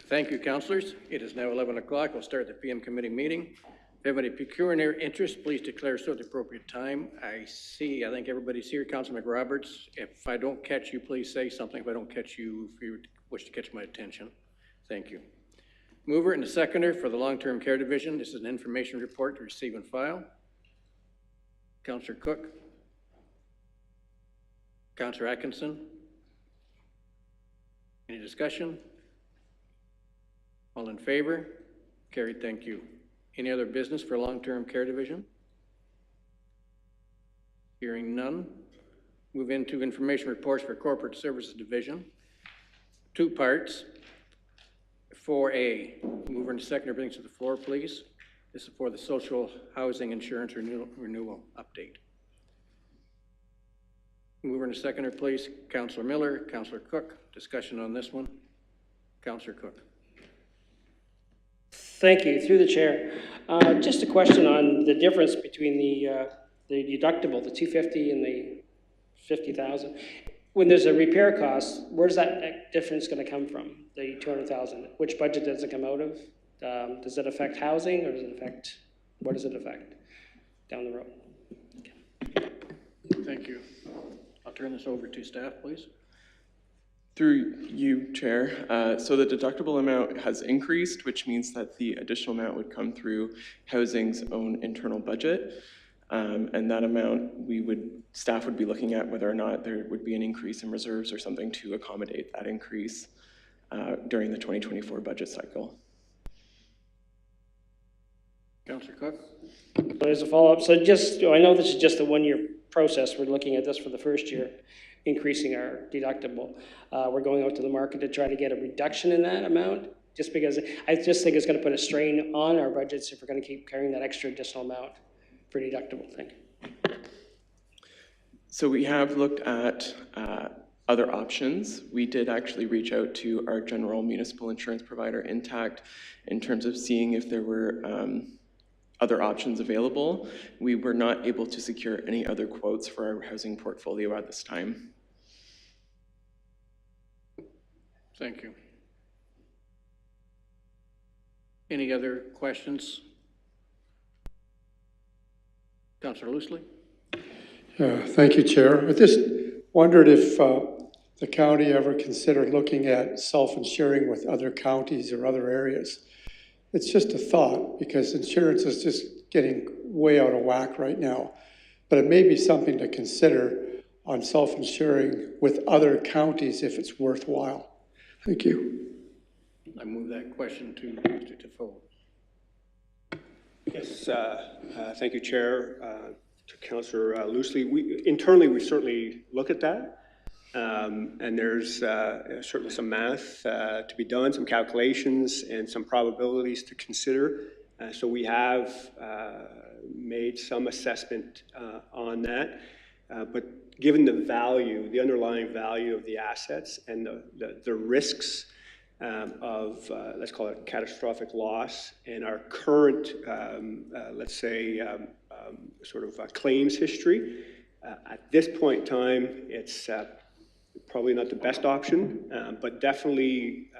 Thank you, councillors. It is now 11 o'clock. We'll start the PM committee meeting. If you have any pecuniary interest, please declare so at the appropriate time. I think everybody's here. Councillor McRoberts, if I don't catch you, please say something. If I don't catch you, if you wish to catch my attention. Thank you. Mover and a seconder for the long-term care division. This is an information report to receive and file. Councillor Cook. Councillor Atkinson. Any discussion? All in favor? Carried, thank you. Any other business for long-term care division? Hearing none. Move into information reports for corporate services division. 2 parts. 4A. Mover and seconder brings to the floor, please. This is for the social housing insurance renewal update. Mover and seconder, please. Councillor Miller, Councillor Cook. Discussion on this one. Councillor Cook. Thank you, through the chair. Just a question on the difference between the deductible, the $250 and the $50,000. When there's a repair cost, where's that difference going to come from? The $200,000. Which budget does it come out of? Does it affect housing, or does it affect? What does it affect down the road? Okay. Thank you. I'll turn this over to staff, please. Through you, Chair. So the deductible amount has increased, which means that the additional amount would come through housing's own internal budget. And that amount, staff would be looking at whether or not there would be an increase in reserves or something to accommodate that increase during the 2024 budget cycle. Councillor Cook. There's a follow-up. So I know this is just a 1-year process. We're looking at this for the first year, increasing our deductible. We're going out to the market to try to get a reduction in that amount, just because I just think it's going to put a strain on our budgets if we're going to keep carrying that extra additional amount for deductible. Thank you. So we have looked at other options. We did actually reach out to our general municipal insurance provider, Intact, in terms of seeing if there were other options available. We were not able to secure any other quotes for our housing portfolio at this time. Thank you. Any other questions? Councillor Loosley. Thank you, Chair. I just wondered if the county ever considered looking at self-insuring with other counties or other areas. It's just a thought, because insurance is just getting way out of whack right now. But it may be something to consider on self-insuring with other counties if it's worthwhile. Thank you. I move that question to Mr. Defoe. Yes, thank you, Chair. To Councillor Loosley, internally we certainly look at that. And there's certainly some math to be done, some calculations and some probabilities to consider. So we have made some assessment on that. But given the value, the underlying value of the assets and the risks of, let's call it catastrophic loss, and our current, let's say, sort of claims history, at this point in time, it's probably not the best option, but definitely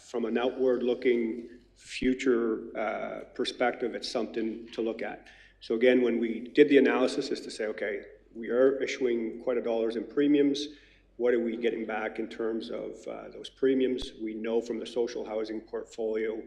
from an outward-looking future perspective, it's something to look at. So again, when we did the analysis, is to say, okay, we are issuing quite a dollars in premiums. What are we getting back in terms of those premiums? We know from the social housing portfolio,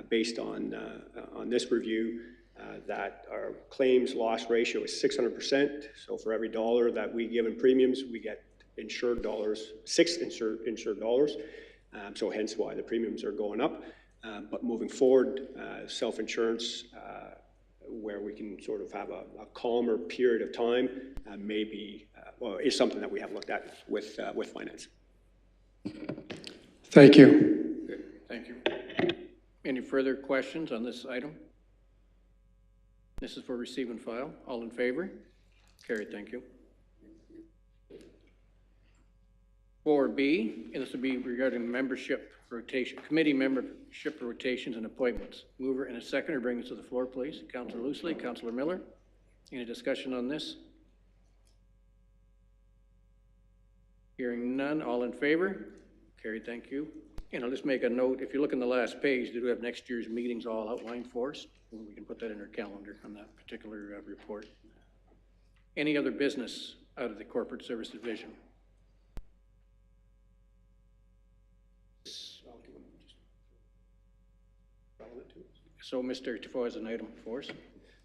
based on this review, that our claims loss ratio is 600%. So for every dollar that we give in premiums, we get insured dollars, 6 insured dollars. So hence why the premiums are going up. But moving forward, self-insurance, where we can sort of have a calmer period of time, is something that we have looked at with finance. Thank you. Good. Thank you. Any further questions on this item? This is for receive and file. All in favor? Carried. Thank you. 4B, and this will be regarding membership rotation, committee membership rotations and appointments. Mover and a seconder, bring this to the floor, please. Councillor Loosley, Councillor Miller. Any discussion on this? Hearing none, all in favor? Carried, thank you. And I'll just make a note, if you look in the last page, they do have next year's meetings all outlined for us. We can put that in our calendar on that particular report. Any other business out of the Corporate Service Division? So Mr. Tifo has an item for us.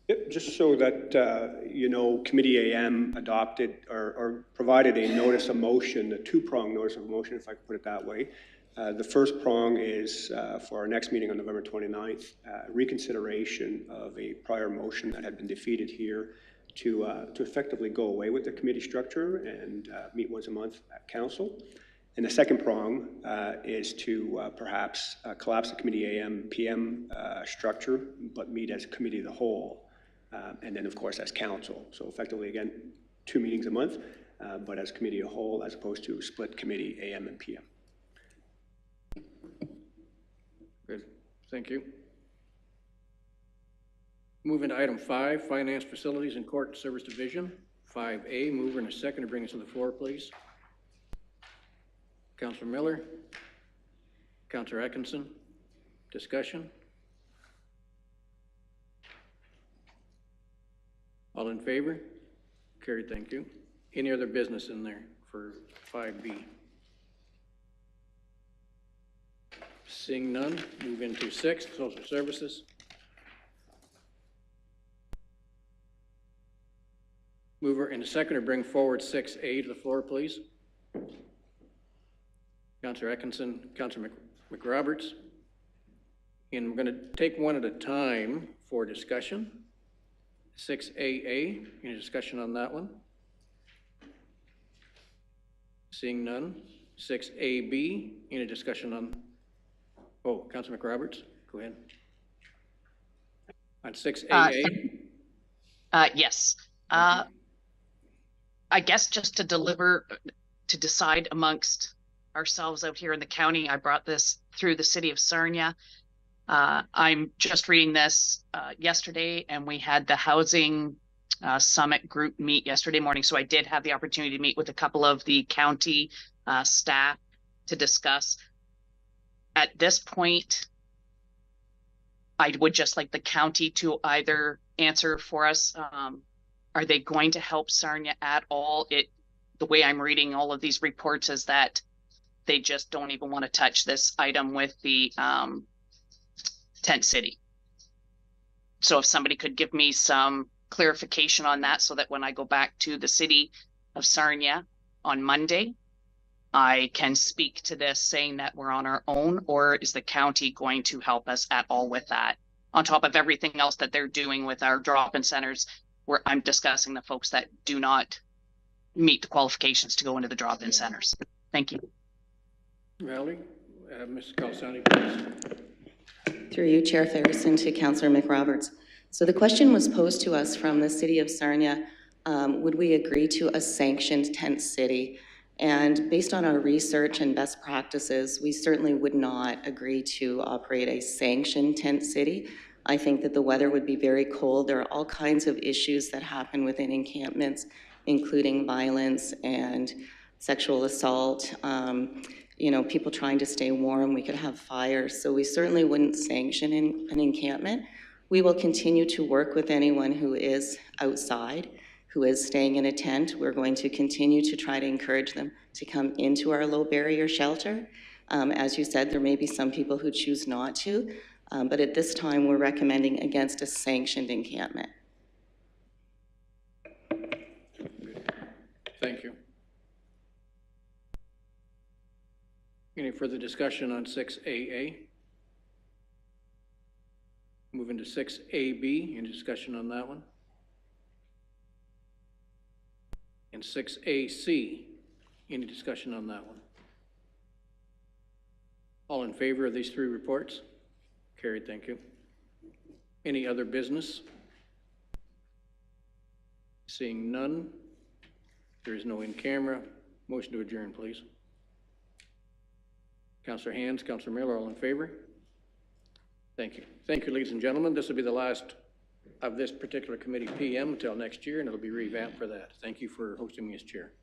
Yep, just so that, you know, Committee AM adopted or provided a notice of motion, a two-prong notice of motion, if I could put it that way. The first prong is for our next meeting on November 29th, reconsideration of a prior motion that had been defeated here to effectively go away with the committee structure and meet once a month at council. And the second prong is to perhaps collapse the Committee AM-PM structure, but meet as a committee of the whole. And then, of course, as council. So effectively, again, 2 meetings a month, but as committee of the whole, as opposed to split committee AM and PM. Good, thank you. Moving to item 5, Finance, Facilities, and Court Service Division. 5A, mover and a second to bring us to the floor, please. Councilor Miller, Councilor Atkinson, discussion? All in favor? Carried, thank you. Any other business in there for 5B? Seeing none, move into 6, Social Services. Mover and a seconder bring forward 6A to the floor, please. Councilor Atkinson, Councilor McRoberts. And we're going to take one at a time for discussion. 6AA, any discussion on that one? Seeing none. 6AB, any discussion on, oh, Councilor McRoberts, go ahead. On 6AA? Yes. I guess just to decide amongst ourselves out here in the county, I brought this through the city of Sarnia. I'm just reading this yesterday, and we had the housing summit group meet yesterday morning. So I did have the opportunity to meet with a couple of the county staff to discuss. At this point, I would just like the county to either answer for us. Are they going to help Sarnia at all? The way I'm reading all of these reports is that they just don't even want to touch this item with the tent city. So if somebody could give me some clarification on that, so that when I go back to the city of Sarnia on Monday, I can speak to this saying that we're on our own, or is the county going to help us at all with that? On top of everything else that they're doing with our drop-in centers, where I'm discussing the folks that do not meet the qualifications to go into the drop-in centers. Thank you. Valerie, Ms. Calsani, please. Through you, Chair Ferguson, to Councillor McRoberts. So the question was posed to us from the city of Sarnia, would we agree to a sanctioned tent city? And based on our research and best practices, we certainly would not agree to operate a sanctioned tent city. I think that the weather would be very cold. There are all kinds of issues that happen within encampments, including violence and sexual assault. You know, people trying to stay warm, we could have fires. So we certainly wouldn't sanction an encampment. We will continue to work with anyone who is outside, who is staying in a tent. We're going to continue to try to encourage them to come into our low barrier shelter. As you said, there may be some people who choose not to, but at this time, we're recommending against a sanctioned encampment. Thank you. Any further discussion on 6AA? Moving to 6AB, any discussion on that one? And 6AC, any discussion on that one? All in favor of these 3 reports? Carried, thank you. Any other business? Seeing none, there is no in camera. Motion to adjourn, please. Councillor Hands, Councillor Miller, all in favor? Thank you. Thank you, ladies and gentlemen. This will be the last of this particular committee PM until next year, and it'll be revamped for that. Thank you for hosting me as chair.